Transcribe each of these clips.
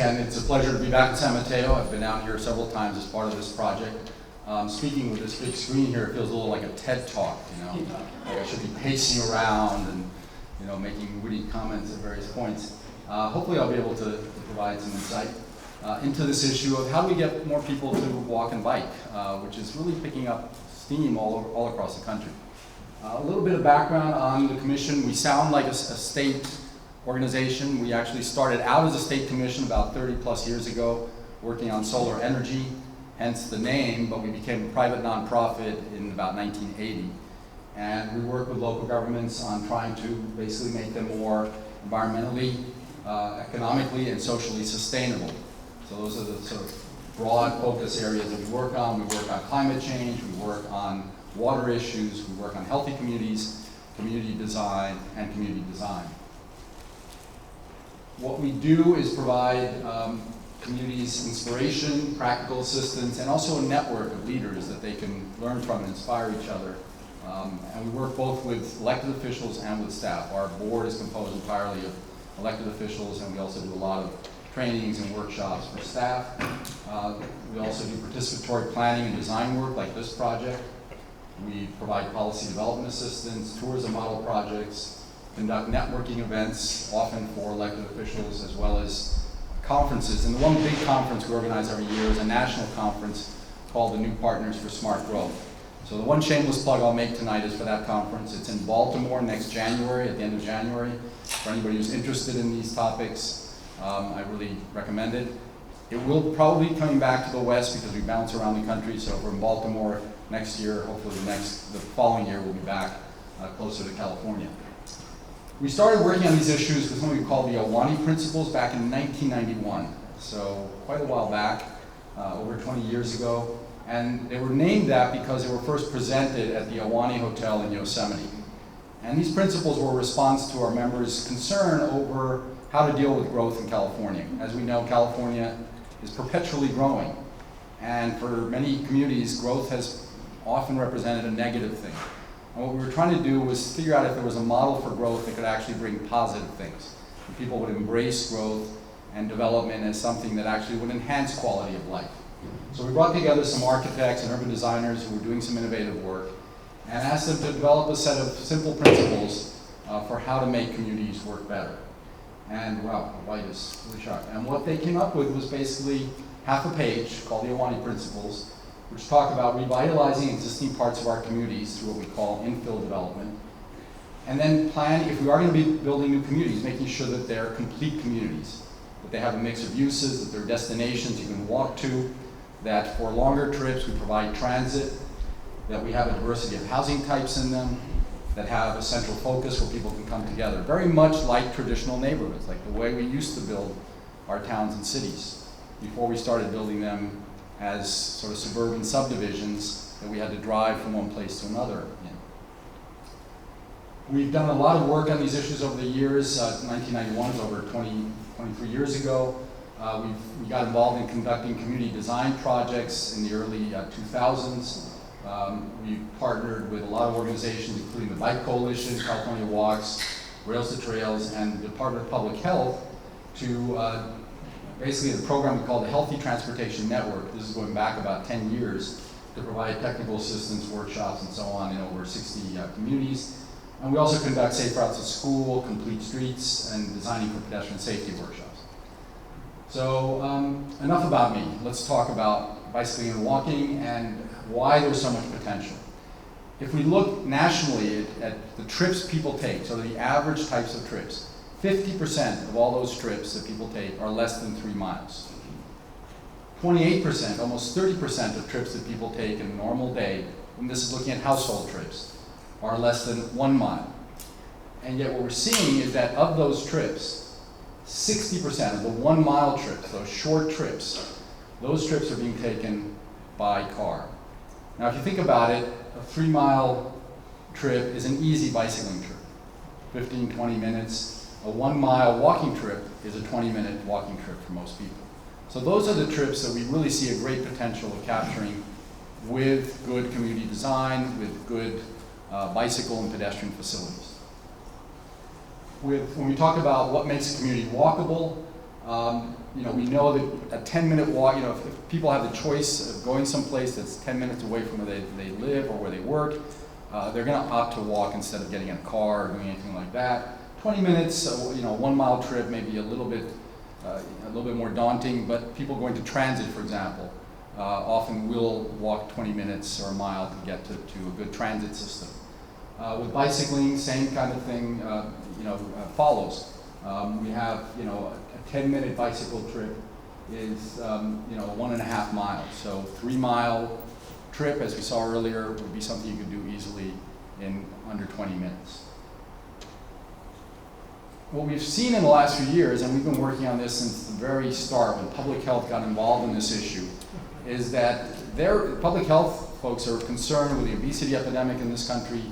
again, it's a pleasure to be back in San Mateo. I've been out here several times as part of this project. Speaking with this big screen here, it feels a little like a TED Talk, you know? Like I should be pacing around and, you know, making witty comments at various points. Hopefully I'll be able to provide some insight into this issue of how do we get more people to walk and bike, which is really picking up steam all across the country. A little bit of background on the commission. We sound like a state organization. We actually started out as a state commission about 30 plus years ago, working on solar energy, hence the name, but we became a private nonprofit in about 1980. And we work with local governments on trying to basically make them more environmentally, economically, and socially sustainable. So those are the sort of broad focus areas that we work on. We work on climate change, we work on water issues, we work on healthy communities, community design, and community design. What we do is provide communities inspiration, practical assistance, and also a network of leaders that they can learn from and inspire each other. And we work both with elected officials and with staff. Our board is composed entirely of elected officials, and we also do a lot of trainings and workshops for staff. We also do participatory planning and design work like this project. We provide policy development assistance, tours and model projects, conduct networking events, often for elected officials, as well as conferences. And the one big conference we organize every year is a national conference called the New Partners for Smart Growth. So the one shameless plug I'll make tonight is for that conference. It's in Baltimore next January, at the end of January. For anybody who's interested in these topics, I really recommend it. It will probably be coming back to the West because we bounce around the country. So if we're in Baltimore next year, hopefully the following year we'll be back closer to California. We started working on these issues with something we call the Awani Principles back in 1991. So quite a while back, over 20 years ago. And they were named that because they were first presented at the Awani Hotel in Yosemite. And these principles were a response to our members' concern over how to deal with growth in California. As we know, California is perpetually growing. And for many communities, growth has often represented a negative thing. And what we were trying to do was figure out if there was a model for growth that could actually bring positive things. And people would embrace growth and development as something that actually would enhance quality of life. So we brought together some architects and urban designers who were doing some innovative work and asked them to develop a set of simple principles for how to make communities work better. And wow, the light is really sharp. And what they came up with was basically half a page called the Awani Principles, which talk about revitalizing existing parts of our communities through what we call infill development. And then plan, if we are going to be building new communities, making sure that they're complete communities, that they have a mix of uses, that they're destinations you can walk to, that for longer trips we provide transit, that we have a diversity of housing types in them, that have a central focus where people can come together. Very much like traditional neighborhoods, like the way we used to build our towns and cities before we started building them as sort of suburban subdivisions that we had to drive from one place to another in. We've done a lot of work on these issues over the years. 1991 was over 23 years ago. We got involved in conducting community design projects in the early 2000s. We partnered with a lot of organizations, including the Bike Coalition, California Walks, Rails to Trails, and the Department of Public Health to basically the program we call the Healthy Transportation Network. This is going back about 10 years to provide technical assistance, workshops, and so on in over 60 communities. And we also conduct safe routes to school, complete streets, and designing for pedestrian safety workshops. So enough about me. Let's talk about bicycling and walking and why there's so much potential. If we look nationally at the trips people take, so the average types of trips, 50% of all those trips that people take are less than 3 miles. 28%, almost 30% of trips that people take in a normal day, and this is looking at household trips, are less than 1 mile. And yet what we're seeing is that of those trips, 60% of the 1 mile trips, those short trips, those trips are being taken by car. Now if you think about it, a 3 mile trip is an easy bicycling trip, 15, 20 minutes. A 1 mile walking trip is a 20-minute walking trip for most people. So those are the trips that we really see a great potential of capturing with good community design, with good bicycle and pedestrian facilities. When we talk about what makes a community walkable, We know that a 10-minute walk, if people have the choice of going someplace that's 10 minutes away from where they live or where they work, they're going to opt to walk instead of getting in a car or doing anything like that. 20 minutes, a 1-mile trip may be a little bit more daunting, but people going to transit, for example, often will walk 20 minutes or a mile to get to a good transit system. With bicycling, same kind of thing, follows. We have, a 10-minute bicycle trip is, 1.5 miles. So 3-mile trip, as we saw earlier, would be something you could do easily in under 20 minutes. What we've seen in the last few years, and we've been working on this since the very start when public health got involved in this issue, is that public health folks are concerned with the obesity epidemic in this country.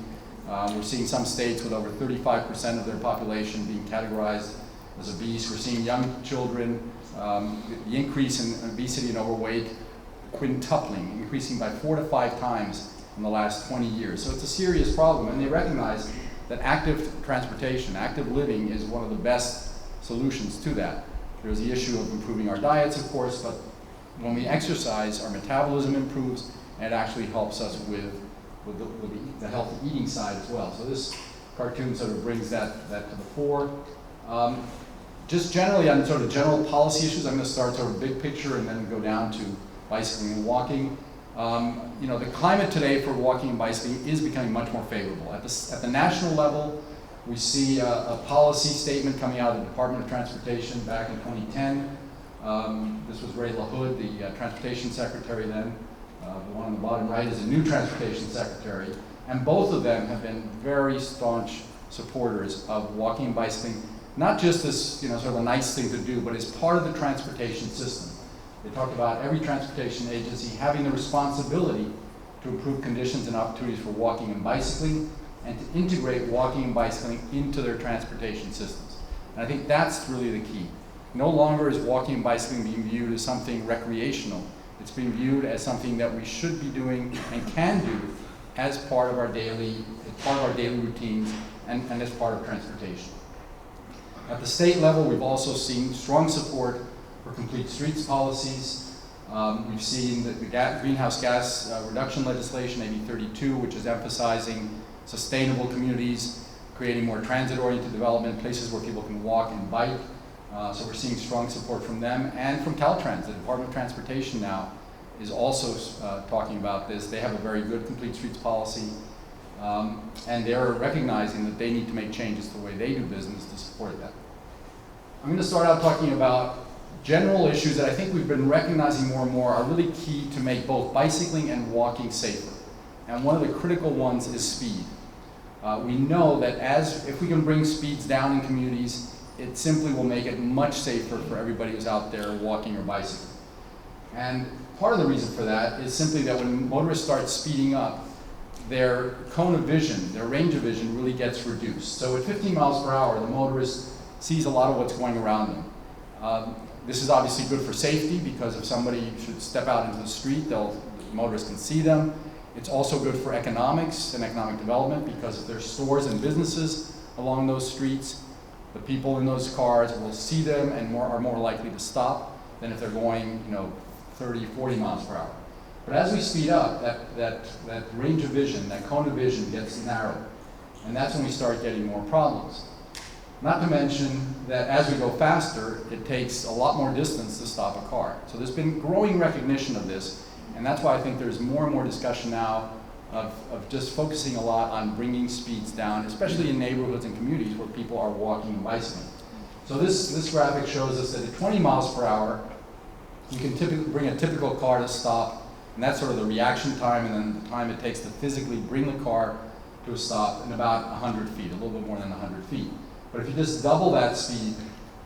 We're seeing some states with over 35% of their population being categorized as obese. We're seeing young children, the increase in obesity and overweight quintupling, increasing by 4 to 5 times in the last 20 years. So it's a serious problem, and they recognize that active transportation, active living is one of the best solutions to that. There's the issue of improving our diets, of course, but when we exercise, our metabolism improves, and it actually helps us with the healthy eating side as well. So this cartoon sort of brings that to the fore. Just generally on sort of general policy issues, I'm going to start sort of big picture and then go down to bicycling and walking. The climate today for walking and bicycling is becoming much more favorable. At the national level, we see a policy statement coming out of the Department of Transportation back in 2010. This was Ray LaHood, the Transportation Secretary then. The one on the bottom right is a new Transportation Secretary. And both of them have been very staunch supporters of walking and bicycling, not just as sort of a nice thing to do, but as part of the transportation system. They talked about every transportation agency having the responsibility to improve conditions and opportunities for walking and bicycling, and to integrate walking and bicycling into their transportation systems. And I think that's really the key. No longer is walking and bicycling being viewed as something recreational. It's being viewed as something that we should be doing and can do as part of our daily routines and as part of transportation. At the state level, we've also seen strong support for complete streets policies. We've seen the greenhouse gas reduction legislation, AB 32, which is emphasizing sustainable communities, creating more transit-oriented development, places where people can walk and bike. So we're seeing strong support from them and from Caltrans. The Department of Transportation now is also talking about this. They have a very good complete streets policy, and they're recognizing that they need to make changes to the way they do business to support that. I'm going to start out talking about general issues that I think we've been recognizing more and more are really key to make both bicycling and walking safer. And one of the critical ones is speed. We know that if we can bring speeds down in communities, it simply will make it much safer for everybody who's out there walking or bicycling. And part of the reason for that is simply that when motorists start speeding up, their cone of vision, their range of vision really gets reduced. So at 15 miles per hour, the motorist sees a lot of what's going around them. This is obviously good for safety because if somebody should step out into the street, the motorists can see them. It's also good for economics and economic development because if there's stores and businesses along those streets, the people in those cars will see them and are more likely to stop than if they're going 30, 40 miles per hour. But as we speed up, that range of vision, that cone of vision gets narrowed. And that's when we start getting more problems. Not to mention that as we go faster, it takes a lot more distance to stop a car. So there's been growing recognition of this, and that's why I think there's more and more discussion now of just focusing a lot on bringing speeds down, especially in neighborhoods and communities where people are walking and bicycling. So this graphic shows us that at 20 miles per hour, you can typically bring a typical car to stop, and that's sort of the reaction time and then the time it takes to physically bring the car to a stop in about 100 feet, a little bit more than 100 feet. But if you just double that speed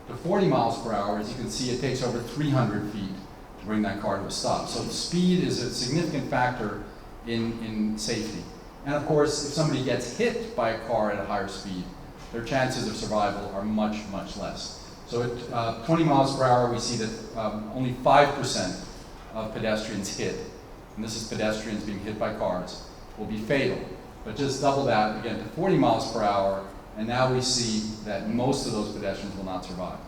to 40 miles per hour, as you can see, it takes over 300 feet to bring that car to a stop. So the speed is a significant factor in safety. And of course, if somebody gets hit by a car at a higher speed, their chances of survival are much, much less. So at 20 miles per hour, we see that only 5% of pedestrians hit, and this is pedestrians being hit by cars, will be fatal. But just double that, again, to 40 miles per hour, and now we see that most of those pedestrians will not survive.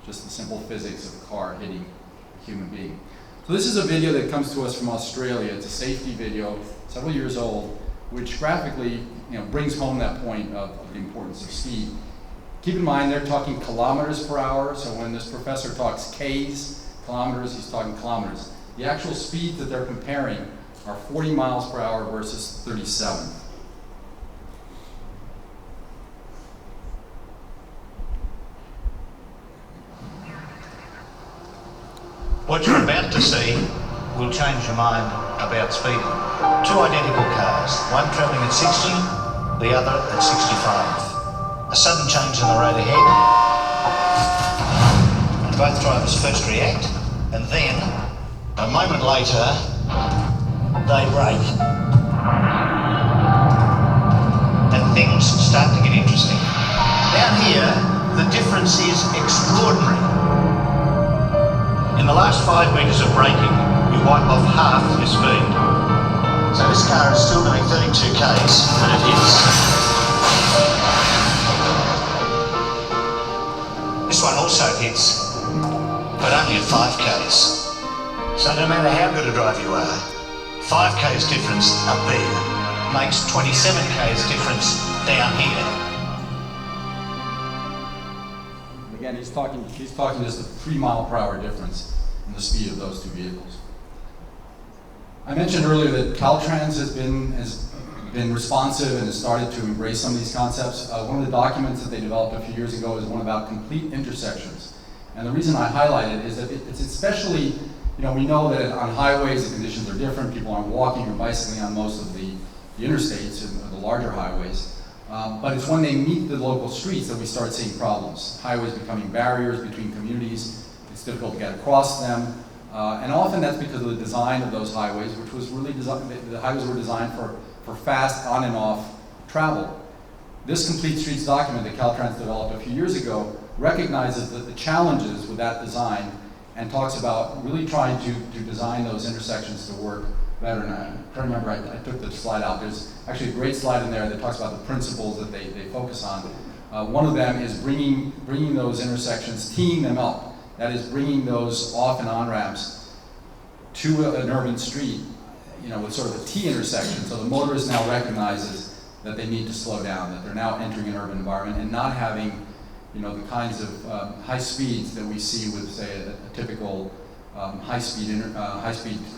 just the simple physics of a car hitting a human being. So this is a video that comes to us from Australia. It's a safety video, several years old, which graphically brings home that point of the importance of speed. Keep in mind they're talking kilometers per hour, so when this professor talks Ks, kilometers, he's talking kilometers. The actual speeds that they're comparing are 40 miles per hour versus 37. What you're about to see will change your mind about speeding. Two identical cars, one travelling at 60, the other at 65. A sudden change in the road ahead, and both drivers first react, and then, a moment later, they brake. And things start to get interesting. Down here, the difference is extraordinary. In the last 5 metres of braking, you wipe off half your speed. So this car is still doing 32 k's when it hits. This one also hits, but only at 5 k's. So no matter how good a driver you are, 5 k's difference up there makes 27 k's difference down here. Again, he's talking just a 3 mile per hour difference in the speed of those two vehicles. I mentioned earlier that Caltrans has been responsive and has started to embrace some of these concepts. One of the documents that they developed a few years ago is one about complete intersections. And the reason I highlight it is that it's especially, we know that on highways the conditions are different. People aren't walking or bicycling on most of the interstates and the larger highways. But it's when they meet the local streets that we start seeing problems. Highways becoming barriers between communities. It's difficult to get across them. And often that's because of the design of those highways, which was really designed, the highways were designed for fast on and off travel. This Complete Streets document that Caltrans developed a few years ago recognizes the challenges with that design and talks about really trying to design those intersections to work better. And I'm trying to remember, I took the slide out. There's actually a great slide in there that talks about the principles that they focus on. One of them is bringing those intersections, teeing them up. That is bringing those off and on ramps to an urban street, with sort of a T intersection. So the motorist now recognizes that they need to slow down, that they're now entering an urban environment and not having, the kinds of high speeds that we see with, say, a typical high-speed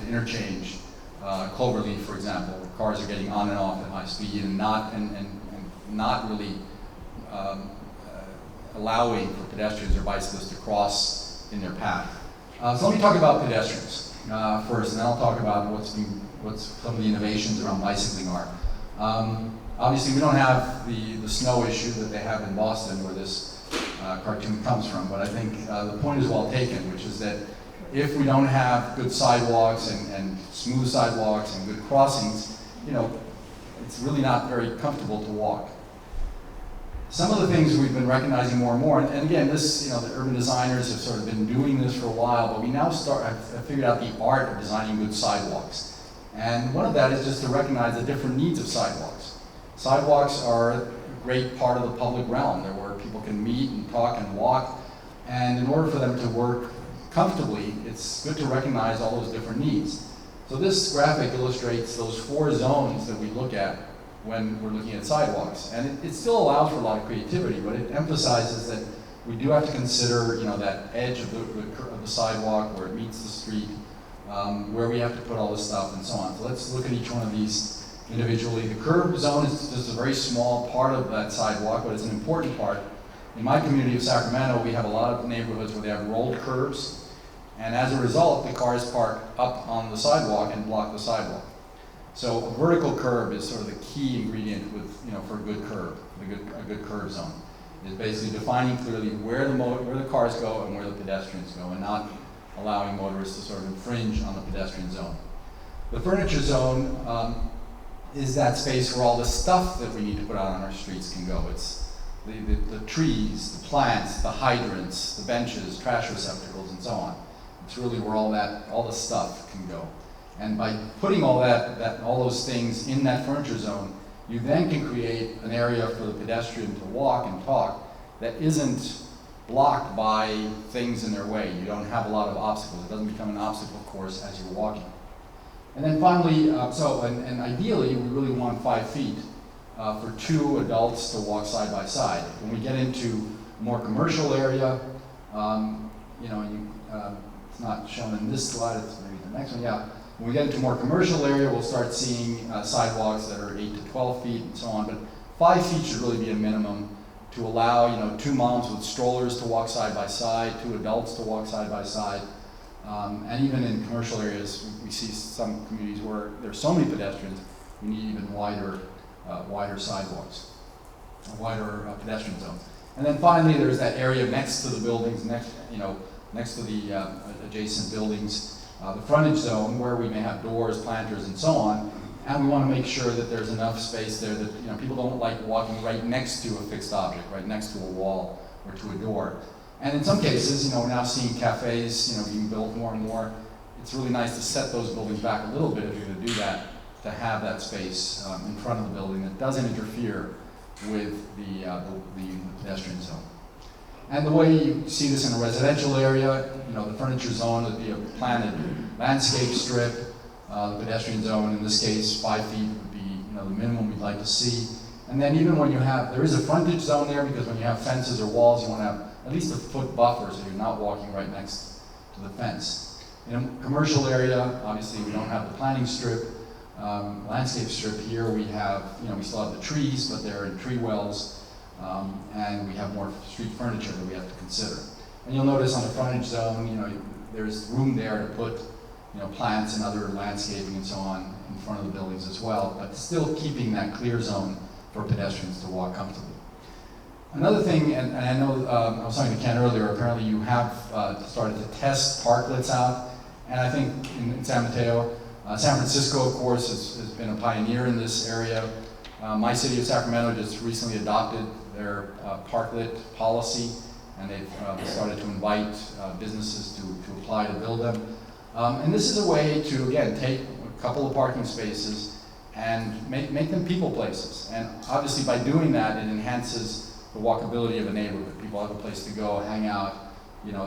interchange, Cloverleaf, for example, where cars are getting on and off at high speed and not really allowing for pedestrians or bicyclists to cross in their path. So let me talk about pedestrians first, and then I'll talk about what some of the innovations around bicycling are. Obviously, we don't have the snow issue that they have in Boston, where this cartoon comes from, but I think the point is well taken, which is that if we don't have good sidewalks and smooth sidewalks and good crossings, it's really not very comfortable to walk. Some of the things we've been recognizing more and more, and again, this, the urban designers have sort of been doing this for a while, but we now have figured out the art of designing good sidewalks. And one of that is just to recognize the different needs of sidewalks. Sidewalks are a great part of the public realm. They're where people can meet and talk and walk. And in order for them to work comfortably, it's good to recognize all those different needs. So this graphic illustrates those 4 zones that we look at when we're looking at sidewalks. And it still allows for a lot of creativity, but it emphasizes that we do have to consider, that edge of the sidewalk where it meets the street, where we have to put all this stuff and so on. So let's look at each one of these individually. The curb zone is just a very small part of that sidewalk, but it's an important part. In my community of Sacramento, we have a lot of neighborhoods where they have rolled curbs, and as a result, the cars park up on the sidewalk and block the sidewalk. So a vertical curb is sort of the key ingredient for a good curb, a good curb zone. Is basically defining clearly where the cars go and where the pedestrians go, and not allowing motorists to sort of infringe on the pedestrian zone. The furniture zone is that space where all the stuff that we need to put out on our streets can go. It's the trees, the plants, the hydrants, the benches, trash receptacles, and so on. It's really where all the stuff can go. And by putting all those things in that furniture zone, you then can create an area for the pedestrian to walk and talk that isn't blocked by things in their way. You don't have a lot of obstacles. It doesn't become an obstacle course as you're walking. And then finally, and ideally, we really want 5 feet for 2 adults to walk side by side. When we get into a more commercial area, it's not shown in this slide, it's maybe the next one, yeah. When we get into a more commercial area, we'll start seeing sidewalks that are 8 to 12 feet and so on, but 5 feet should really be a minimum to allow 2 moms with strollers to walk side by side, 2 adults to walk side by side. And even in commercial areas, we see some communities where there's so many pedestrians, we need even wider sidewalks, wider pedestrian zones. And then finally, there's that area next to the buildings, next to the adjacent buildings, the frontage zone where we may have doors, planters, and so on. And we want to make sure that there's enough space there that people don't like walking right next to a fixed object, right next to a wall or to a door. And in some cases, we're now seeing cafes, being built more and more. It's really nice to set those buildings back a little bit if you're going to do that, to have that space in front of the building that doesn't interfere with the pedestrian zone. And the way you see this in a residential area, the furniture zone would be a planted landscape strip. The pedestrian zone, in this case, 5 feet would be the minimum we'd like to see. And then even when there is a frontage zone there, because when you have fences or walls, you want to have at least a foot buffer so you're not walking right next to the fence. In a commercial area, obviously we don't have the planting strip, landscape strip here. We have, we still have the trees, but they're in tree wells, and we have more street furniture that we have to consider. And you'll notice on the frontage zone, there's room there to put plants and other landscaping and so on in front of the buildings as well, but still keeping that clear zone for pedestrians to walk comfortably. Another thing, and I know I was talking to Ken earlier, apparently you have started to test parklets out, and I think in San Mateo, San Francisco, of course, has been a pioneer in this area. My city of Sacramento just recently adopted their parklet policy, and they've started to invite businesses to apply to build them. And this is a way to, again, take a couple of parking spaces and make them people places. And obviously by doing that, it enhances the walkability of a neighborhood. People have a place to go, hang out.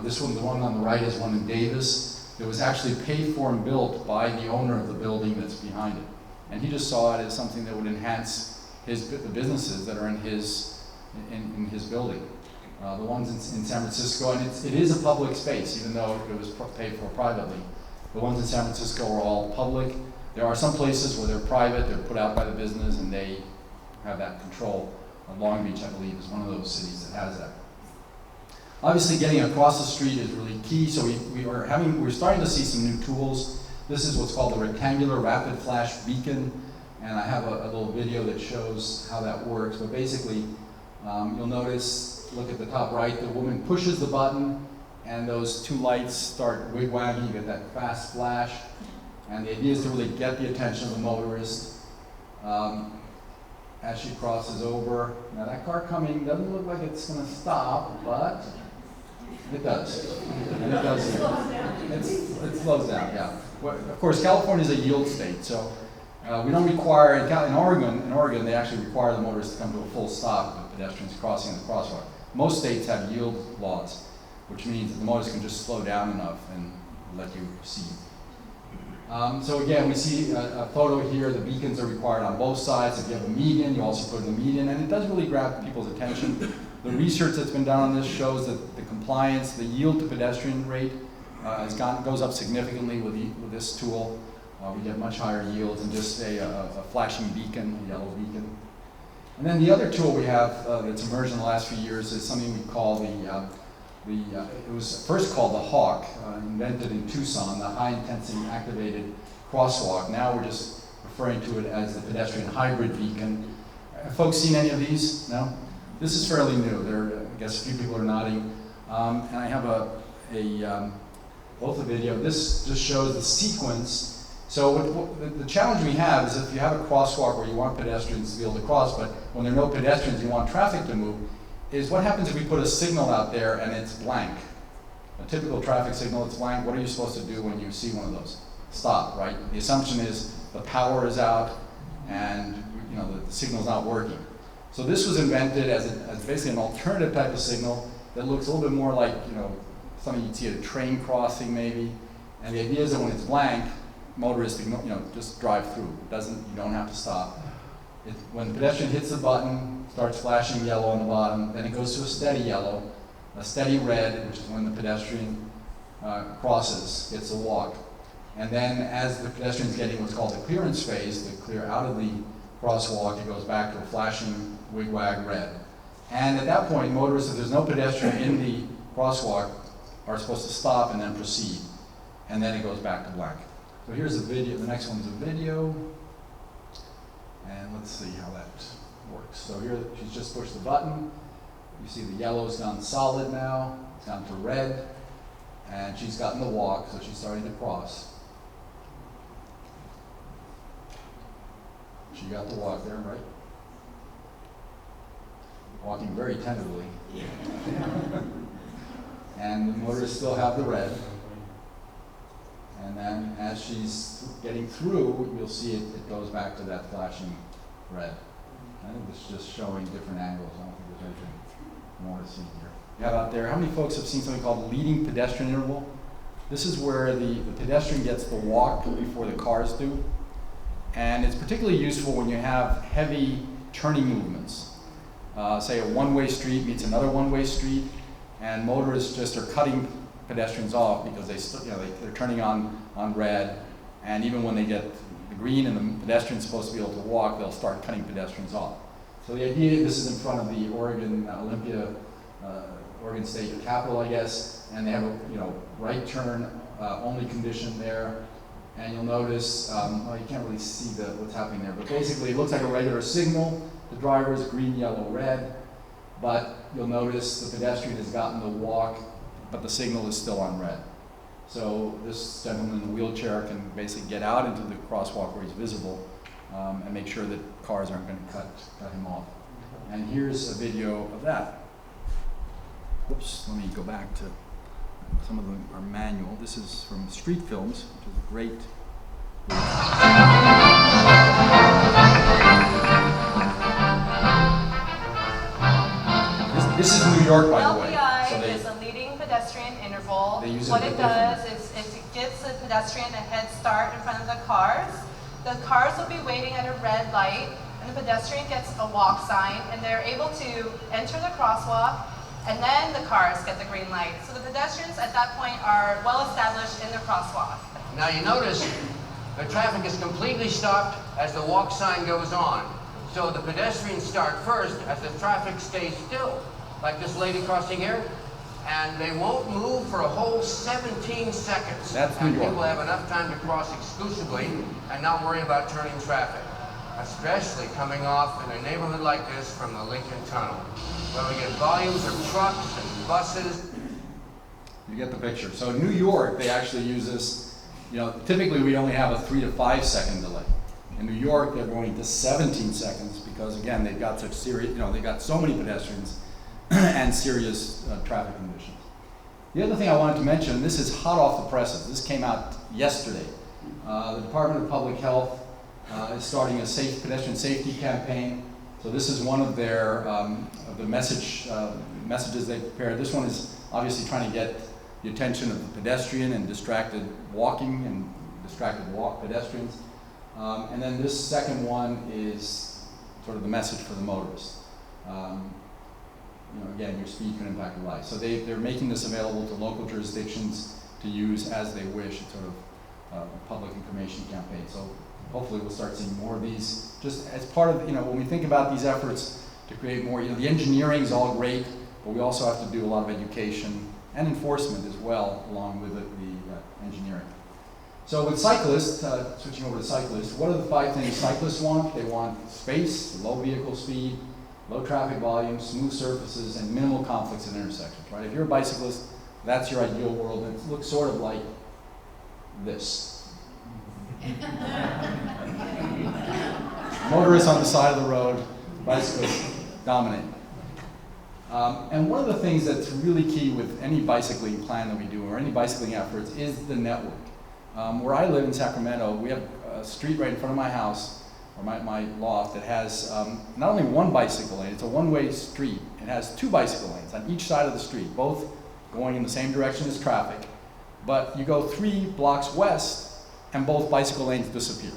This one, the one on the right is one in Davis. It was actually paid for and built by the owner of the building that's behind it. And he just saw it as something that would enhance the businesses that are in his building. The ones in San Francisco, and it is a public space, even though it was paid for privately. The ones in San Francisco are all public. There are some places where they're private, they're put out by the business, and they have that control. Long Beach, I believe, is one of those cities that has that. Obviously, getting across the street is really key, so we're starting to see some new tools. This is what's called the rectangular rapid flash beacon, and I have a little video that shows how that works. But basically, you'll notice, look at the top right, the woman pushes the button, and those 2 lights start wigwagging. You get that fast flash, and the idea is to really get the attention of the motorist as she crosses over. Now that car coming doesn't look like it's going to stop, but it does. And it does. It slows down, yeah. Well, of course, California is a yield state, so we don't require, in Oregon, they actually require the motorist to come to a full stop with pedestrians crossing the crosswalk. Most states have yield laws, which means that the motorist can just slow down enough and let you proceed. So again, we see a photo here. The beacons are required on both sides. If you have a median, you also put in the median, and it does really grab people's attention. The research that's been done on this shows that the compliance, the yield to pedestrian rate goes up significantly with this tool. We get much higher yields than just a flashing beacon, a yellow beacon. And then the other tool we have that's emerged in the last few years is something we call it was first called the HAWK, invented in Tucson, the high intensity activated crosswalk. Now we're just referring to it as the pedestrian hybrid beacon. Have folks seen any of these? No? This is fairly new. I guess a few people are nodding. And I have both a video. This just shows the sequence. So the challenge we have is if you have a crosswalk where you want pedestrians to be able to cross, but when there are no pedestrians, you want traffic to move, is what happens if we put a signal out there and it's blank? A typical traffic signal, it's blank. What are you supposed to do when you see one of those? Stop, right? The assumption is the power is out and the signal's not working. So this was invented as basically an alternative type of signal. that looks a little bit more like, something you'd see at a train crossing maybe. And the idea is that when it's blank, motorists, just drive through. You don't have to stop. When the pedestrian hits the button, starts flashing yellow on the bottom, then it goes to a steady yellow, a steady red, which is when the pedestrian crosses, gets a walk. And then as the pedestrian is getting what's called the clearance phase, to clear out of the crosswalk, it goes back to a flashing wig-wag red. And at that point, motorists, if there's no pedestrian in the crosswalk, are supposed to stop and then proceed. And then it goes back to blank. So here's a video, the next one's a video. And let's see how that works. So here, she's just pushed the button. You see the yellow's gone solid now. It's gone to red. And she's gotten the walk, so she's starting to cross. She got the walk there, right? Walking very tentatively. And the motorists still have the red. And then as she's getting through, you'll see it goes back to that flashing red. I think this is just showing different angles. I don't think there's anything more to see here. You have out there, how many folks have seen something called leading pedestrian interval? This is where the pedestrian gets the walk before the cars do. And it's particularly useful when you have heavy turning movements. Say a one-way street meets another one-way street, and motorists just are cutting pedestrians off because they're turning on red, and even when they get the green and the pedestrian's supposed to be able to walk, they'll start cutting pedestrians off. So the idea, this is in front of the Oregon Oregon State Capitol, I guess, and they have a right turn only condition there. And you'll notice, well, you can't really see what's happening there, but basically it looks like a regular signal. The driver is green, yellow, red, but you'll notice the pedestrian has gotten the walk, but the signal is still on red. So this gentleman in the wheelchair can basically get out into the crosswalk where he's visible and make sure that cars aren't going to cut him off. And here's a video of that. Whoops, let me go back to some of them are manual. This is from Street Films, which is a great. This is New York, by the way. LPI is a leading pedestrian interval. What it does is it gives the pedestrian a head start in front of the cars. The cars will be waiting at a red light, and the pedestrian gets a walk sign, and they're able to enter the crosswalk, and then the cars get the green light. So the pedestrians at that point are well established in the crosswalk. Now you notice the traffic is completely stopped as the walk sign goes on. So the pedestrians start first as the traffic stays still, like this lady crossing here, and they won't move for a whole 17 seconds. That's New York. People have enough time to cross exclusively and not worry about turning traffic, especially coming off in a neighborhood like this from the Lincoln Tunnel, where we get volumes of trucks and buses. You get the picture. So in New York, they actually use this, typically we only have a 3 to 5 second delay. In New York, they're going to 17 seconds because, again, they've got such serious, they've got so many pedestrians and serious traffic conditions. The other thing I wanted to mention, this is hot off the presses. This came out yesterday. The Department of Public Health is starting a pedestrian safety campaign. So this is one of their of the messages they prepared. This one is obviously trying to get the attention of the pedestrian and distracted walking and distracted pedestrians. And then this second one is sort of the message for the motorists. Again, your speed can impact your life. So they're making this available to local jurisdictions to use as they wish. It's sort of a public information campaign. So hopefully we'll start seeing more of these just as part of, when we think about these efforts to create more, the engineering is all great, but we also have to do a lot of education and enforcement as well, along with the engineering. So with cyclists, switching over to cyclists, what are the 5 things cyclists want? They want space, low vehicle speed, low traffic volume, smooth surfaces, and minimal conflicts at intersections, right? If you're a bicyclist, that's your ideal world, and it looks sort of like this. Motorists on the side of the road, bicyclists dominate. And one of the things that's really key with any bicycling plan that we do, or any bicycling efforts, is the network. Where I live in Sacramento, we have a street right in front of my house or my loft, that has not only one bicycle lane, it's a one-way street. It has two bicycle lanes on each side of the street, both going in the same direction as traffic. But you go 3 blocks west, and both bicycle lanes disappear.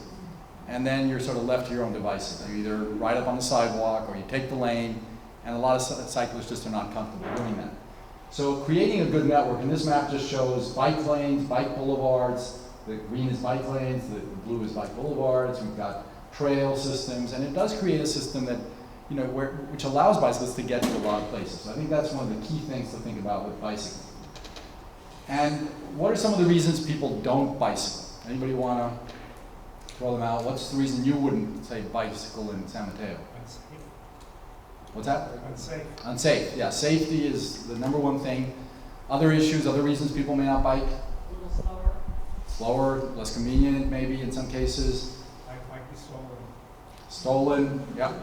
And then you're sort of left to your own devices. You either ride up on the sidewalk, or you take the lane, and a lot of cyclists just are not comfortable doing that. So creating a good network, and this map just shows bike lanes, bike boulevards. The green is bike lanes, the blue is bike boulevards. We've got trail systems, and it does create a system that, which allows bicyclists to get to a lot of places. So I think that's one of the key things to think about with bicycling. And what are some of the reasons people don't bicycle? Anybody want to throw them out? What's the reason you wouldn't, say, bicycle in San Mateo? Unsafe. What's that? Unsafe. Unsafe, yeah. Safety is the number one thing. Other issues, other reasons people may not bike? A little slower. Slower, less convenient maybe in some cases. Might be stolen. Stolen, yeah. No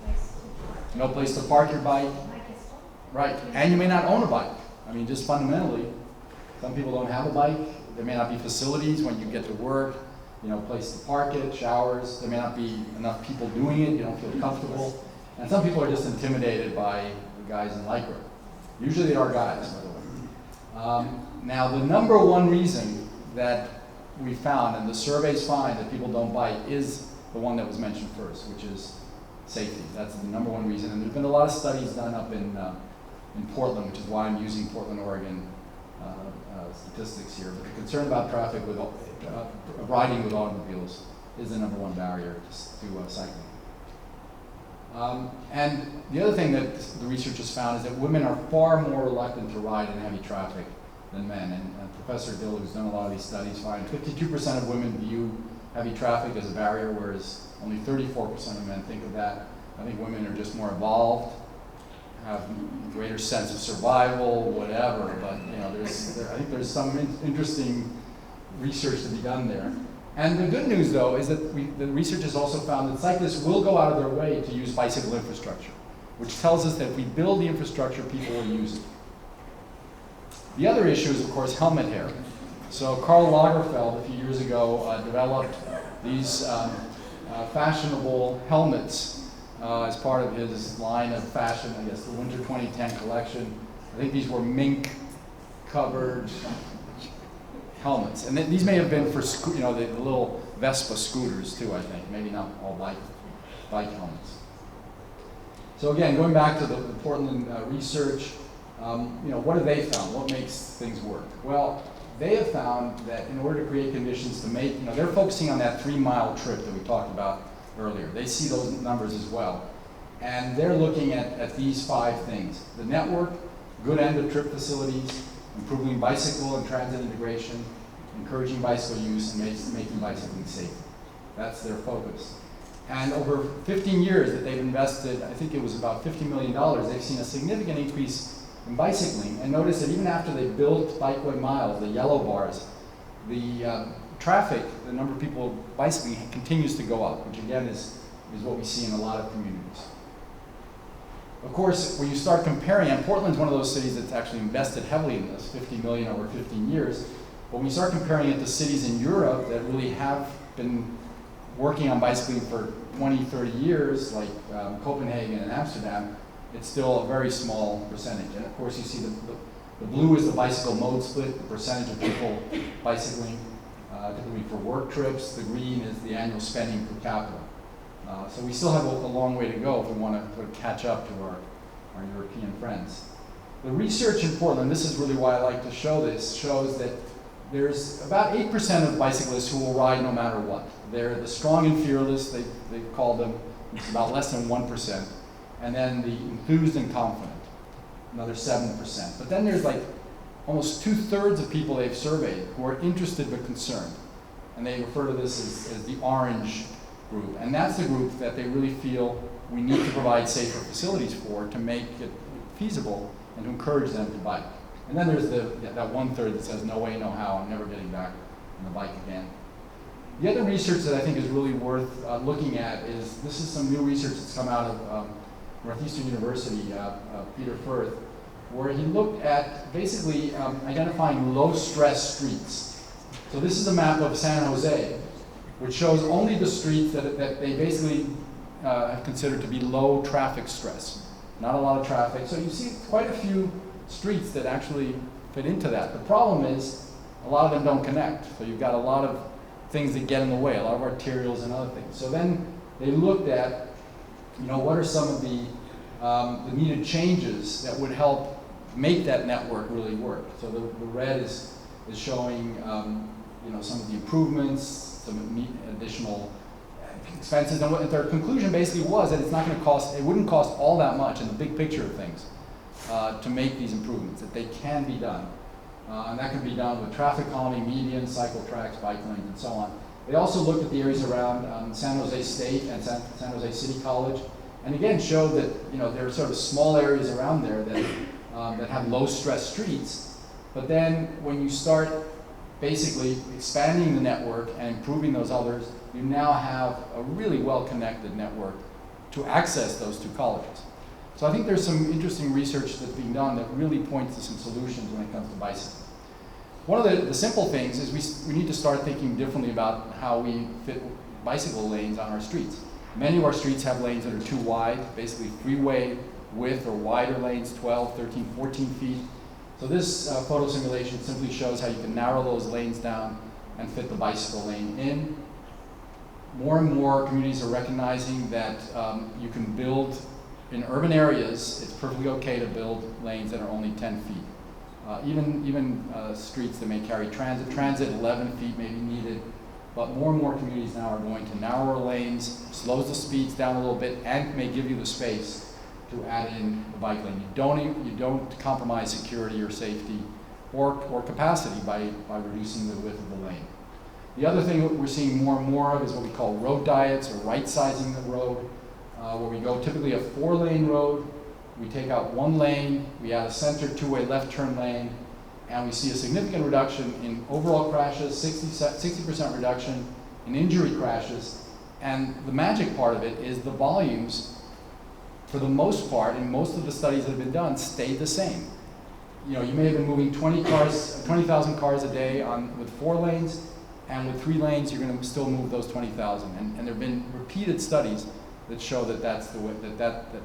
place to park. No place to park your bike. Might get stolen. Right, and you may not own a bike. I mean, just fundamentally, some people don't have a bike. There may not be facilities when you get to work, place to park it, showers. There may not be enough people doing it. You don't feel comfortable. And some people are just intimidated by the guys in Lycra. Usually they are guys, by the way. Now, the number one reason that we found, and the surveys find that people don't bike, is the one that was mentioned first, which is safety. That's the number one reason. And there's been a lot of studies done up in Portland, which is why I'm using Portland, Oregon statistics here. But the concern about traffic with riding with automobiles is the number one barrier to cycling. And the other thing that the researchers found is that women are far more reluctant to ride in heavy traffic than men. And Professor Dill, who's done a lot of these studies, finds 52% of women view heavy traffic as a barrier, whereas only 34% of men think of that. I think women are just more evolved, have a greater sense of survival, whatever. But I think there's some interesting research to be done there. And the good news, though, is that the researchers also found that cyclists will go out of their way to use bicycle infrastructure, which tells us that if we build the infrastructure, people will use it. The other issue is, of course, helmet hair. So Karl Lagerfeld, a few years ago, developed these fashionable helmets as part of his line of fashion, I guess, the Winter 2010 collection. I think these were mink-covered helmets. And these may have been for, the little Vespa scooters, too, I think. Maybe not all bike helmets. So again, going back to the Portland research, what have they found? What makes things work? Well, they have found that in order to create conditions to make, they're focusing on that 3-mile trip that we talked about earlier. They see those numbers as well. And they're looking at these 5 things: the network, good end-of-trip facilities, improving bicycle and transit integration, encouraging bicycle use, and making bicycling safe. That's their focus. And over 15 years that they've invested, I think it was about $50 million, they've seen a significant increase in bicycling. And notice that even after they built bikeway miles, the yellow bars, the traffic, the number of people bicycling continues to go up, which again is what we see in a lot of communities. Of course, when you start comparing, and Portland's one of those cities that's actually invested heavily in this, $50 million over 15 years, but when you start comparing it to cities in Europe that really have been working on bicycling for 20, 30 years, like Copenhagen and Amsterdam, it's still a very small percentage. And of course, you see the blue is the bicycle mode split, the percentage of people bicycling, typically for work trips. The green is the annual spending per capita. So we still have a long way to go if we want to sort of catch up to our European friends. The research in Portland, this is really why I like to show this, shows that there's about 8% of bicyclists who will ride no matter what. They're the strong and fearless, they call them. It's about less than 1%. And then the enthused and confident, another 7%. But then there's like almost 2/3 of people they've surveyed who are interested but concerned. And they refer to this as the orange group. And that's the group that they really feel we need to provide safer facilities for to make it feasible and to encourage them to bike. And then there's that 1/3 that says, no way, no how, I'm never getting back on the bike again. The other research that I think is really worth looking at is, this is some new research that's come out of Northeastern University, Peter Firth, where he looked at basically identifying low-stress streets. So this is a map of San Jose, which shows only the streets that they basically have considered to be low traffic stress. Not a lot of traffic. So you see quite a few streets that actually fit into that. The problem is a lot of them don't connect. So you've got a lot of things that get in the way, a lot of arterials and other things. So then they looked at, what are some of the needed changes that would help make that network really work. So the red is showing some of the improvements, some additional expenses, and what their conclusion basically was that it wouldn't cost all that much in the big picture of things to make these improvements, that they can be done. And that can be done with traffic calming, medians, cycle tracks, bike lanes, and so on. They also looked at the areas around San Jose State and San Jose City College, and again showed that there are sort of small areas around there that have low stress streets. But then when you start basically expanding the network and improving those others, you now have a really well-connected network to access those two colleges. So I think there's some interesting research that's being done that really points to some solutions when it comes to bicycling. One of the simple things is we need to start thinking differently about how we fit bicycle lanes on our streets. Many of our streets have lanes that are too wide, basically freeway width or wider lanes, 12, 13, 14 feet. So this photo simulation simply shows how you can narrow those lanes down and fit the bicycle lane in. More and more communities are recognizing that you can build in urban areas. It's perfectly okay to build lanes that are only 10 feet. Even streets that may carry transit 11 feet may be needed, but more and more communities now are going to narrower lanes, slows the speeds down a little bit, and may give you the space to add in the bike lane. You don't compromise security or safety or capacity by reducing the width of the lane. The other thing that we're seeing more and more of is what we call road diets, or right-sizing the road, where we go typically a 4-lane road. We take out 1 lane, we add a center 2-way left turn lane, and we see a significant reduction in overall crashes, 60% reduction in injury crashes. And the magic part of it is the volumes, for the most part, in most of the studies that have been done, stay the same. You may have been moving 20,000 cars a day with 4 lanes, and with 3 lanes, you're going to still move those 20,000. And there have been repeated studies that show that that's the way,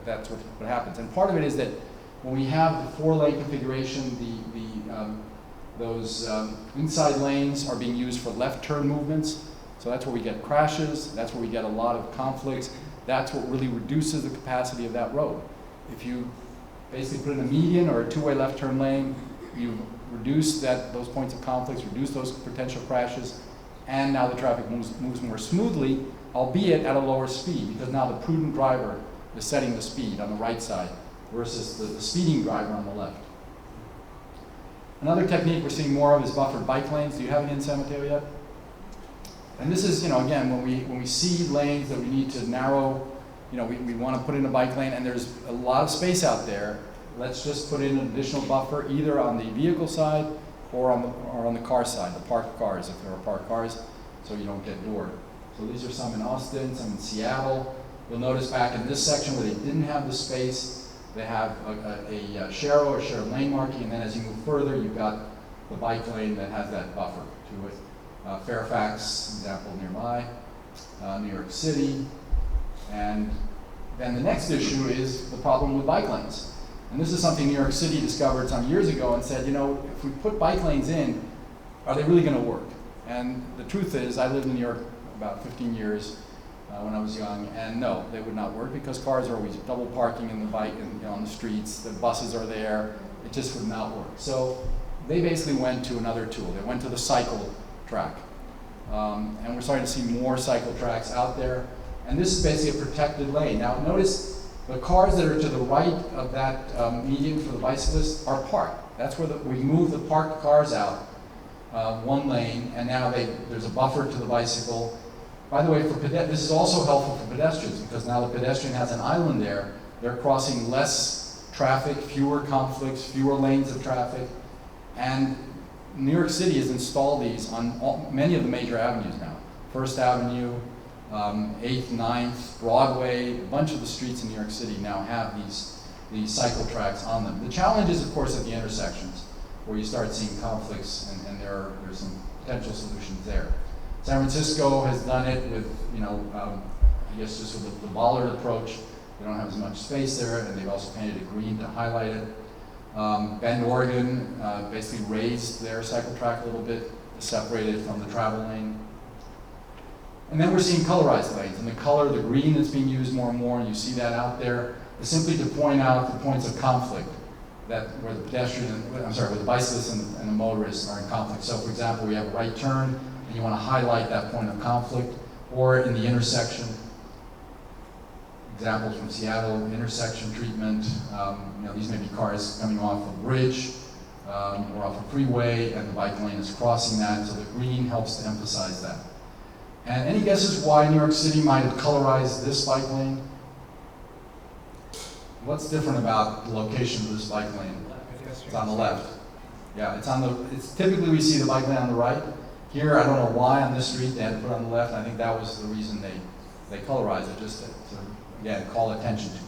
that's what happens. And part of it is that when we have the 4-lane configuration, those inside lanes are being used for left turn movements. So that's where we get crashes. That's where we get a lot of conflicts. That's what really reduces the capacity of that road. If you basically put in a median or a 2-way left turn lane, you reduce those points of conflicts, reduce those potential crashes, and now the traffic moves more smoothly, albeit at a lower speed, because now the prudent driver is setting the speed on the right side versus the speeding driver on the left. Another technique we're seeing more of is buffered bike lanes. Do you have any in San Mateo yet? And this is, again, when we see lanes that we need to narrow, we want to put in a bike lane and there's a lot of space out there, let's just put in an additional buffer either on the vehicle side or on the car side, the parked cars, if there are parked cars, so you don't get doored. So these are some in Austin, some in Seattle. You'll notice back in this section where they didn't have the space, they have a shared lane marking, and then as you move further, you've got the bike lane that has that buffer to it. Fairfax, example nearby, New York City, and then the next issue is the problem with bike lanes. And this is something New York City discovered some years ago and said, if we put bike lanes in, are they really going to work? And the truth is, I lived in New York about 15 years when I was young, and no, they would not work because cars are always double parking in the bike and on the streets, the buses are there, it just would not work. So they basically went to another tool. They went to the cycle track. And we're starting to see more cycle tracks out there. And this is basically a protected lane. Now notice the cars that are to the right of that median for the bicyclists are parked. That's where we move the parked cars out, 1 lane, and now there's a buffer to the bicycle. By the way, this is also helpful for pedestrians because now the pedestrian has an island there. They're crossing less traffic, fewer conflicts, fewer lanes of traffic. And New York City has installed these on many of the major avenues now. First Avenue, 8th, 9th, Broadway, a bunch of the streets in New York City now have these cycle tracks on them. The challenge is, of course, at the intersections where you start seeing conflicts and there's some potential solutions there. San Francisco has done it with, I guess just with the bollard approach. They don't have as much space there, and they've also painted it green to highlight it. Bend, Oregon basically raised their cycle track a little bit to separate it from the travel lane. And then we're seeing colorized lanes, and the color, the green that's being used more and more, and you see that out there, is simply to point out the points of conflict where the where the bicyclists and the motorists are in conflict. So for example, we have a right turn, and you want to highlight that point of conflict, or in the intersection. Examples from Seattle, intersection treatment. These may be cars coming off a bridge or off a freeway, and the bike lane is crossing that, so the green helps to emphasize that. And any guesses why New York City might have colorized this bike lane? What's different about the location of this bike lane? It's on the left. Yeah, it's typically we see the bike lane on the right. Here, I don't know why on this street they had to put it on the left. I think that was the reason they colorized it, just to again, call attention to it.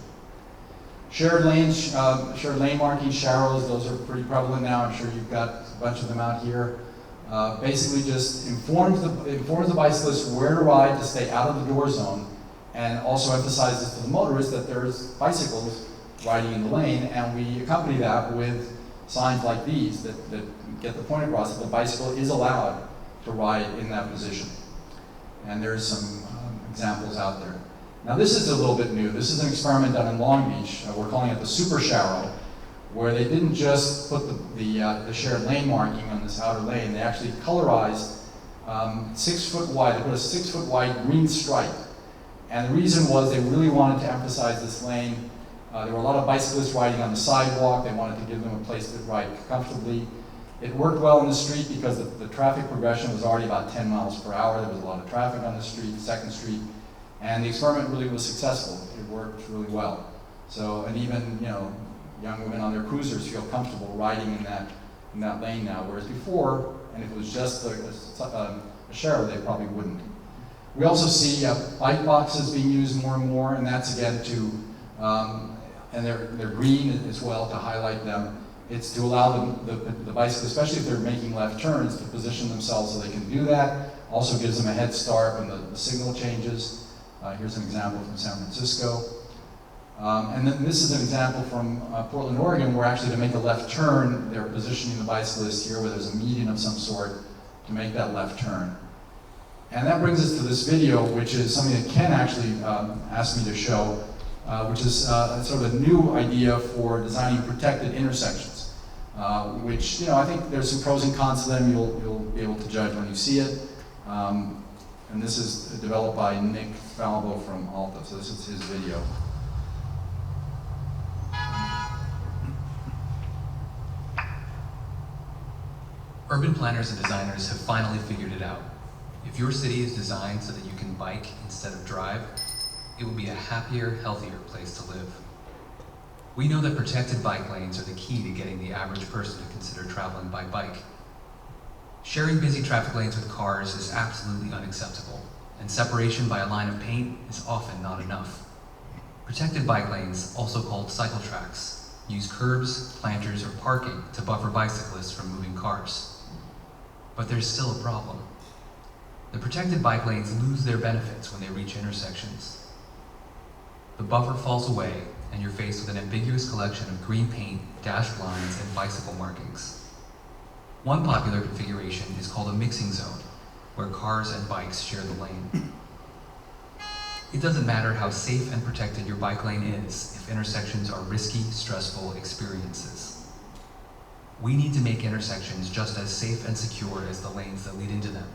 Shared lanes, shared lane markings, sharrows, those are pretty prevalent now. I'm sure you've got a bunch of them out here. Basically just informs the bicyclist where to ride to stay out of the door zone, and also emphasizes to the motorist that there's bicycles riding in the lane, and we accompany that with signs like these that get the point across that the bicycle is allowed to ride in that position. And there's some examples out there. Now this is a little bit new. This is an experiment done in Long Beach. We're calling it the Super Sharrow, where they didn't just put the shared lane marking on this outer lane. They actually colorized 6 foot wide. They put a 6 foot wide green stripe. And the reason was they really wanted to emphasize this lane. There were a lot of bicyclists riding on the sidewalk. They wanted to give them a place to ride comfortably. It worked well in the street because the traffic progression was already about 10 miles per hour. There was a lot of traffic on the street, 2nd Street. And the experiment really was successful. It worked really well. So, and even, young women on their cruisers feel comfortable riding in that lane now, whereas before, and if it was just a sharrow, they probably wouldn't. We also see bike boxes being used more and more, and that's again to, and they're green as well to highlight them. It's to allow the bicycle, especially if they're making left turns, to position themselves so they can do that. Also gives them a head start when the signal changes. Here's an example from San Francisco. And then this is an example from Portland, Oregon, where actually to make a left turn, they're positioning the bicyclist here where there's a median of some sort to make that left turn. And that brings us to this video, which is something that Ken actually asked me to show, which is sort of a new idea for designing protected intersections, which, I think there's some pros and cons to them. You'll be able to judge when you see it. And this is developed by Nick Falvo from Alta, so this is his video. Urban planners and designers have finally figured it out. If your city is designed so that you can bike instead of drive, it will be a happier, healthier place to live. We know that protected bike lanes are the key to getting the average person to consider traveling by bike. Sharing busy traffic lanes with cars is absolutely unacceptable, and separation by a line of paint is often not enough. Protected bike lanes, also called cycle tracks, use curbs, planters, or parking to buffer bicyclists from moving cars. But there's still a problem. The protected bike lanes lose their benefits when they reach intersections. The buffer falls away, and you're faced with an ambiguous collection of green paint, dashed lines, and bicycle markings. One popular configuration is called a mixing zone, where cars and bikes share the lane. It doesn't matter how safe and protected your bike lane is if intersections are risky, stressful experiences. We need to make intersections just as safe and secure as the lanes that lead into them.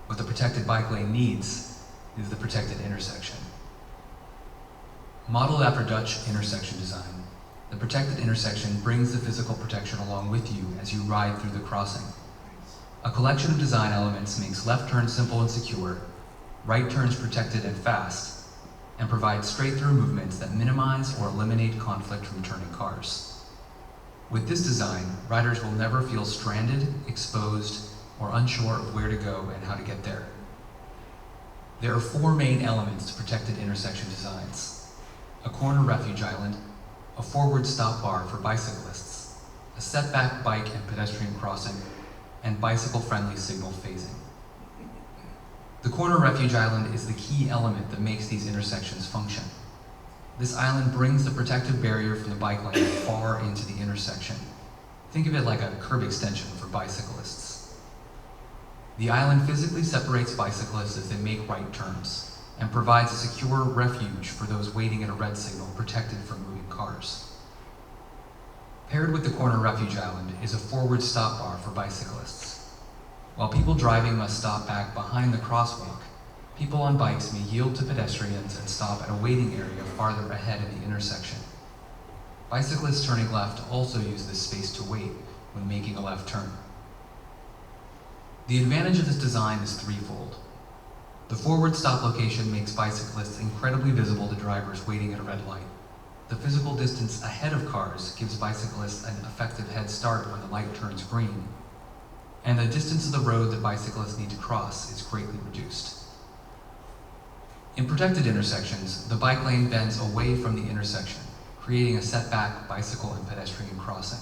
What the protected bike lane needs is the protected intersection. Modeled after Dutch intersection design, the protected intersection brings the physical protection along with you as you ride through the crossing. A collection of design elements makes left turns simple and secure, right turns protected and fast, and provides straight-through movements that minimize or eliminate conflict from turning cars. With this design, riders will never feel stranded, exposed, or unsure of where to go and how to get there. There are 4 main elements to protected intersection designs: a corner refuge island, a forward stop bar for bicyclists, a setback bike and pedestrian crossing, and bicycle-friendly signal phasing. The corner refuge island is the key element that makes these intersections function. This island brings the protective barrier from the bike lane far into the intersection. Think of it like a curb extension for bicyclists. The island physically separates bicyclists as they make right turns and provides a secure refuge for those waiting at a red signal protected from moving cars. Paired with the corner refuge island is a forward stop bar for bicyclists. While people driving must stop back behind the crosswalk, people on bikes may yield to pedestrians and stop at a waiting area farther ahead in the intersection. Bicyclists turning left also use this space to wait when making a left turn. The advantage of this design is threefold. The forward stop location makes bicyclists incredibly visible to drivers waiting at a red light. The physical distance ahead of cars gives bicyclists an effective head start when the light turns green. And the distance of the road that bicyclists need to cross is greatly reduced. In protected intersections, the bike lane bends away from the intersection, creating a setback bicycle and pedestrian crossing.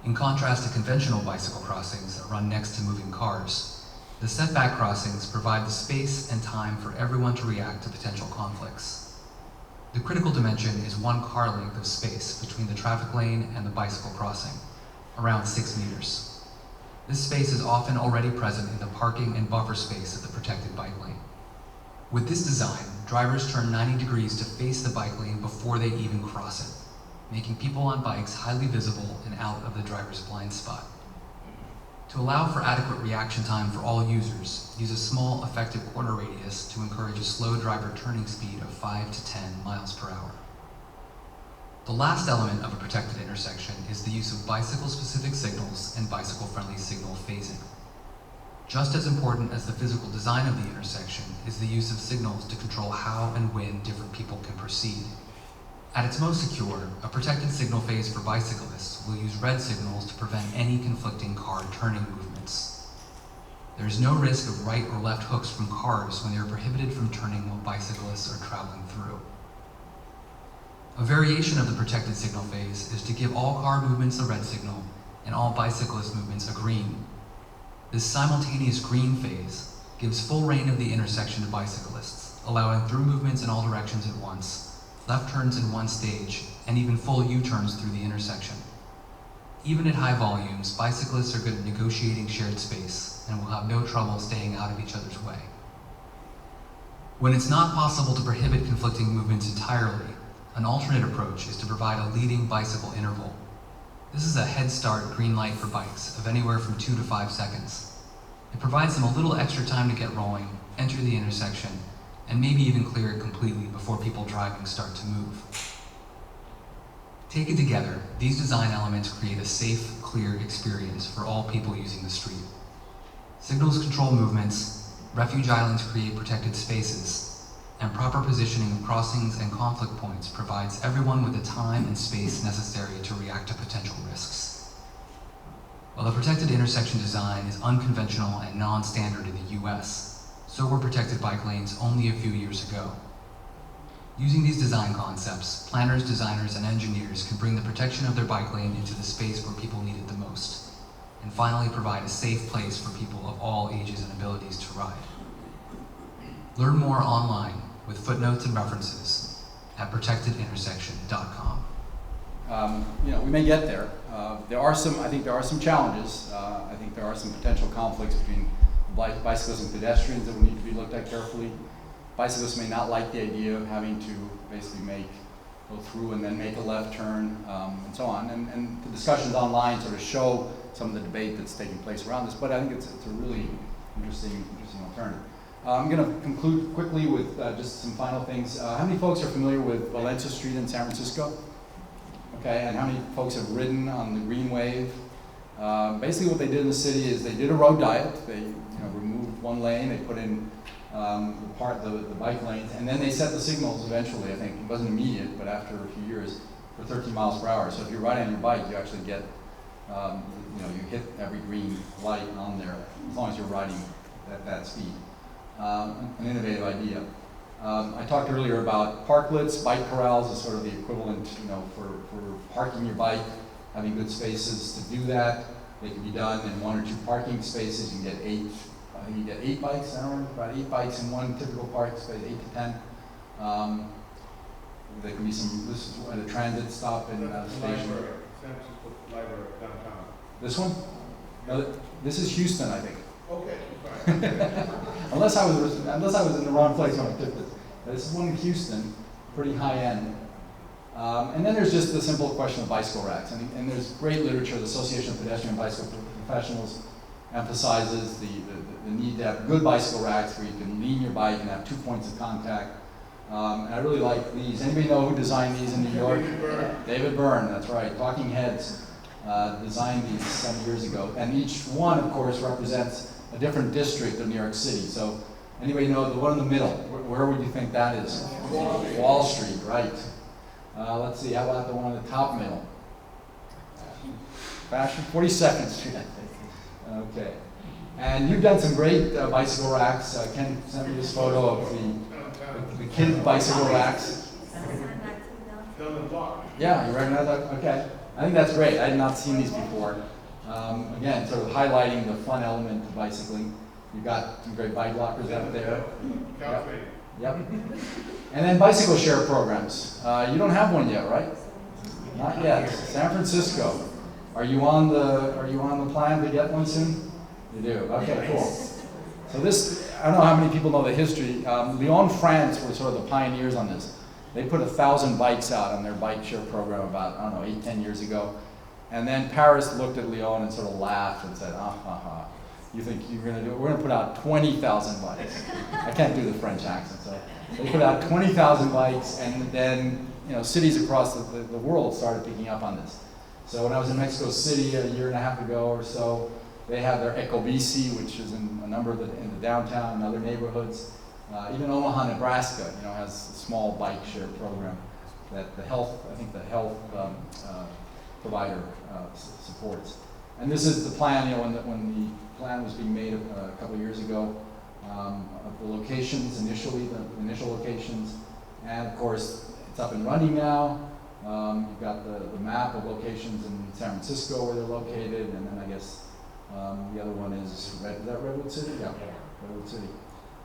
In contrast to conventional bicycle crossings that run next to moving cars, the setback crossings provide the space and time for everyone to react to potential conflicts. The critical dimension is 1 car length of space between the traffic lane and the bicycle crossing, around 6 meters. This space is often already present in the parking and buffer space of the protected bike lane. With this design, drivers turn 90 degrees to face the bike lane before they even cross it, making people on bikes highly visible and out of the driver's blind spot. To allow for adequate reaction time for all users, use a small effective corner radius to encourage a slow driver turning speed of 5 to 10 miles per hour. The last element of a protected intersection is the use of bicycle-specific signals and bicycle-friendly signal phasing. Just as important as the physical design of the intersection is the use of signals to control how and when different people can proceed. At its most secure, a protected signal phase for bicyclists will use red signals to prevent any conflicting car turning movements. There is no risk of right or left hooks from cars when they are prohibited from turning while bicyclists are traveling through. A variation of the protected signal phase is to give all car movements a red signal and all bicyclist movements a green. This simultaneous green phase gives full reign of the intersection to bicyclists, allowing through movements in all directions at once, left turns in one stage, and even full U-turns through the intersection. Even at high volumes, bicyclists are good at negotiating shared space and will have no trouble staying out of each other's way. When it's not possible to prohibit conflicting movements entirely, an alternate approach is to provide a leading bicycle interval. This is a head start green light for bikes of anywhere from 2 to 5 seconds. It provides them a little extra time to get rolling, enter the intersection, and maybe even clear it completely before people driving start to move. Taken together, these design elements create a safe, clear experience for all people using the street. Signals control movements, refuge islands create protected spaces, and proper positioning of crossings and conflict points provides everyone with the time and space necessary to react to potential risks. While the protected intersection design is unconventional and non-standard in the US, so were protected bike lanes only a few years ago. Using these design concepts, planners, designers, and engineers can bring the protection of their bike lane into the space where people need it the most, and finally provide a safe place for people of all ages and abilities to ride. Learn more online with footnotes and references at protectedintersection.com. We may get there. I think there are some challenges. I think there are some potential conflicts between bicyclists and pedestrians that will need to be looked at carefully. Bicyclists may not like the idea of having to basically go through and then make a left turn, and so on. And the discussions online sort of show some of the debate that's taking place around this, but I think it's a really interesting alternative. I'm going to conclude quickly with just some final things. How many folks are familiar with Valencia Street in San Francisco? Okay, and how many folks have ridden on the Green Wave? Basically what they did in the city is they did a road diet. They removed one lane, they put in the bike lanes, and then they set the signals eventually. I think it wasn't immediate, but after a few years, for 13 miles per hour. So if you're riding on your bike, you actually get, you hit every green light on there, as long as you're riding at that speed. An innovative idea. I talked earlier about parklets. Bike corrals is sort of the equivalent, for parking your bike, having good spaces to do that. They can be done in 1 or 2 parking spaces. You can get 8 think you get 8 bikes, I don't know, about 8 bikes in one typical park space, 8 to 10. There can be some, this is at a transit stop in the station. Library, San Francisco Library downtown. This one? No, this is Houston, I think. Okay, fine. Unless I was in the wrong place when I took this. This is one in Houston, pretty high end. And then there's just the simple question of bicycle racks. And there's great literature. The Association of Pedestrian Bicycle Professionals emphasizes the need to have good bicycle racks where you can lean your bike and have 2 points of contact. And I really like these. Anybody know who designed these in New York? David Byrne, that's right. Talking Heads designed these some years ago. And each one, of course, represents a different district of New York City. So anybody know the one in the middle? Where would you think that is? Wall Street, right. Let's see, how about the one in the top middle? Fashion, 42nd Street, I think. Okay. And you've done some great bicycle racks. Ken sent me this photo of the kid bicycle racks. Down the block. Yeah, you recognize that? Okay. I think that's great. I had not seen these before. Again, sort of highlighting the fun element of bicycling. You've got some great bike lockers out there. Yep. And then bicycle share programs. You don't have one yet, right? Not yet. San Francisco. Are you on the plan to get one soon? You do. Okay, cool. So this, I don't know how many people know the history. Lyon, France were sort of the pioneers on this. They put 1,000 bikes out on their bike share program about, I don't know, 8, 10 years ago. And then Paris looked at Lyon and sort of laughed and said, you think you're going to do it? We're going to put out 20,000 bikes. I can't do the French accent, so they put out 20,000 bikes, and then cities across the world started picking up on this. So when I was in Mexico City a year and a half ago or so, they have their Ecobici, which is in a number of in the downtown and other neighborhoods. Even Omaha, Nebraska, has a small bike share program that the health provider supports. And this is the plan, when the plan was being made a couple of years ago, of the locations initially, the initial locations, and of course it's up and running now. You've got the map of locations in San Francisco where they're located, and then I guess the other one is Redwood City? Yeah, Redwood City.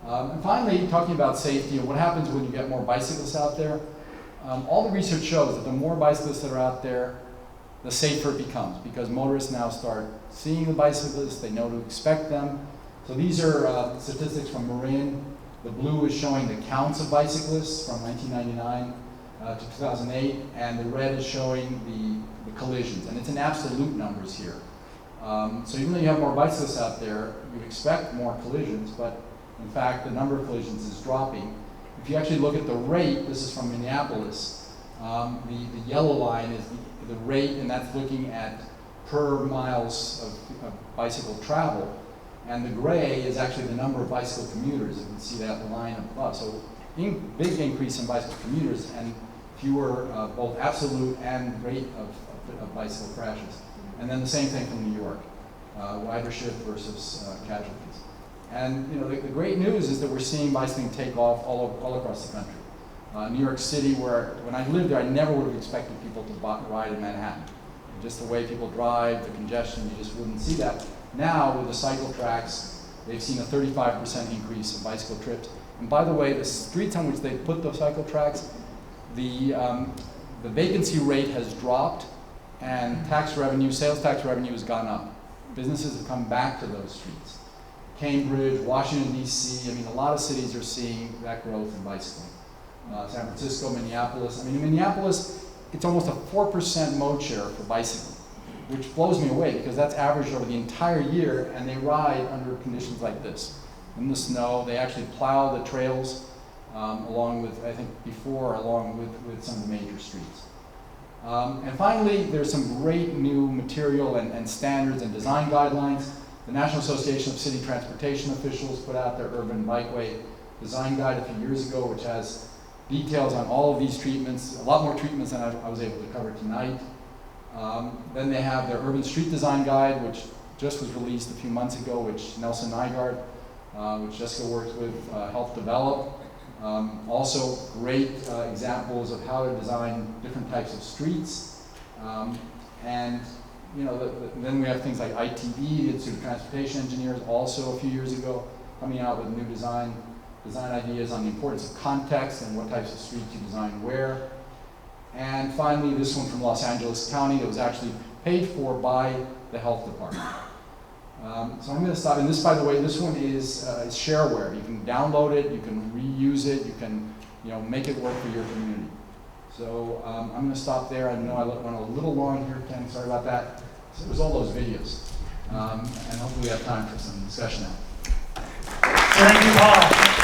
And finally, talking about safety and what happens when you get more bicyclists out there. All the research shows that the more bicyclists that are out there, the safer it becomes, because motorists now start seeing the bicyclists, they know to expect them. So these are statistics from Marin. The blue is showing the counts of bicyclists from 1999 to 2008, and the red is showing the collisions, and it's in absolute numbers here. So even though you have more bicyclists out there, you expect more collisions, but in fact, the number of collisions is dropping. If you actually look at the rate, this is from Minneapolis, the yellow line is the rate, and that's looking at per miles of bicycle travel. And the gray is actually the number of bicycle commuters. You can see that line above. So big increase in bicycle commuters and fewer both absolute and rate of bicycle crashes. And then the same thing from New York, ridership versus casualties. And the great news is that we're seeing bicycling take off all across the country. New York City, where when I lived there, I never would have expected people to ride in Manhattan. Just the way people drive, the congestion, you just wouldn't see that. Now, with the cycle tracks, they've seen a 35% increase in bicycle trips. And by the way, the streets on which they put the cycle tracks, the vacancy rate has dropped, and sales tax revenue has gone up. Businesses have come back to those streets. Cambridge, Washington, D.C., a lot of cities are seeing that growth in bicycling. San Francisco, Minneapolis. In Minneapolis, it's almost a 4% mode share for bicycling, which blows me away because that's averaged over the entire year, and they ride under conditions like this. In the snow, they actually plow the trails along with some of the major streets. And finally, there's some great new material and standards and design guidelines. The National Association of City Transportation Officials put out their Urban Bikeway Design Guide a few years ago, which has details on all of these treatments, a lot more treatments than I was able to cover tonight. Then they have their Urban Street Design Guide, which just was released a few months ago, which Nelson Nygaard, which Jessica works with, helped develop. Also great examples of how to design different types of streets. And then we have things like ITE, the Institute of Transportation Engineers, also a few years ago, coming out with new design ideas on the importance of context and what types of streets you design where. And finally, this one from Los Angeles County that was actually paid for by the health department. So I'm going to stop. And this, by the way, this one is shareware. You can download it, you can reuse it, you can make it work for your community. So I'm going to stop there. I know I went a little long here, Ken. Sorry about that. So it was all those videos. And hopefully we have time for some discussion now. Thank you, Paul.